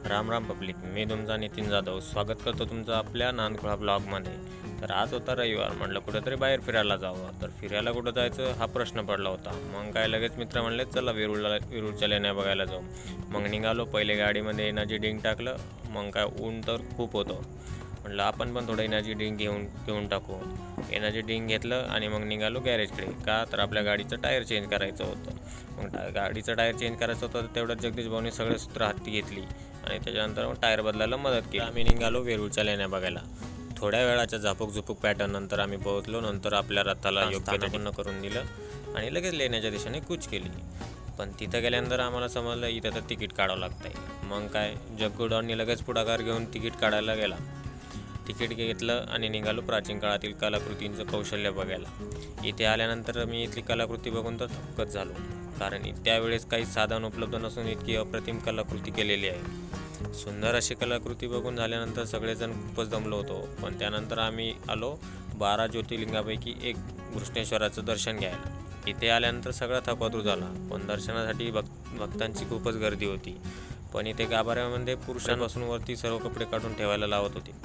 Ram Ram public, मी तुमचा नितीन जाधव स्वागत करतो तुमचं आपल्या नानकुळा ब्लॉगमध्ये. तर आज होता रविवार, म्हटलं कुठेतरी बाहेर फिरायला जावं. तर फिरायला कुठं जायचं हा प्रश्न पडला होता. मग काय लगेच मित्र म्हणले चला वेरूळच्या लेण्या बघायला जाऊ. मग निघालो. पहिले गाडीमध्ये एनर्जी ड्रिंक टाकलं. मग काय ऊन तर खूप होतं, म्हटलं आपण पण थोडं एनर्जी ड्रिंक घेऊन टाकू. एनर्जी ड्रिंक घेतलं आणि मग निघालो गॅरेजकडे. का तर आपल्या गाडीचं टायर चेंज करायचं होतं. मग गाडीचं टायर चेंज करायचं होतं, तर तेवढ्यात जगदीश भाऊने सगळे सूत्र हाती घेतली आणि त्याच्यानंतर मग टायर बदलायला मदत केली. आम्ही निघालो वेरूळच्या लेण्या बघायला. थोड्या वेळाच्या झापूक पॅटर्न नंतर आम्ही पोहोचलो. नंतर आपल्या रथाला योग्य पूर्ण करून दिलं आणि लगेच लेण्याच्या दिशेने कूच केली. पण तिथं गेल्यानंतर आम्हाला समजलं इथं तर तिकीट काढावं लागतंय. मग काय जग्गूडॉननी लगेच पुढाकार घेऊन तिकीट काढायला गेला. तिकीट घेतलं आणि निघालो प्राचीन काळातील कलाकृतींचं कौशल्य बघायला. इथे आल्यानंतर मी इथली कलाकृती बघून तर थक्कच झालो, कारण त्यावेळेस काही साधन उपलब्ध नसून इतकी अप्रतिम कलाकृती केलेली आहे. सुंदर अशी कलाकृती बघून झाल्यानंतर सगळेजण खूपच दमलो होतो. पण त्यानंतर आम्ही आलो 12 ज्योतिर्लिंगापैकी एक घृष्णेश्वराचं दर्शन घ्यायला. इथे आल्यानंतर सगळा थकवा दूर झाला, पण दर्शनासाठी भक्तांची खूपच गर्दी होती. पण इथे गाभाऱ्यामध्ये पुरुषांपासून वरती सर्व कपडे काढून ठेवायला लावत होते.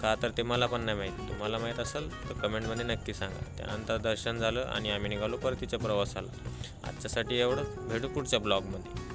का तर ते मला पण नाही माहीत. तुम्हाला माहीत असेल तर कमेंटमध्ये नक्की सांगा. त्यानंतर दर्शन झालं आणि आम्ही निघालो परतीच्या प्रवासाला. आजच्यासाठी एवढंच. भेटू पुढच्या ब्लॉगमध्ये.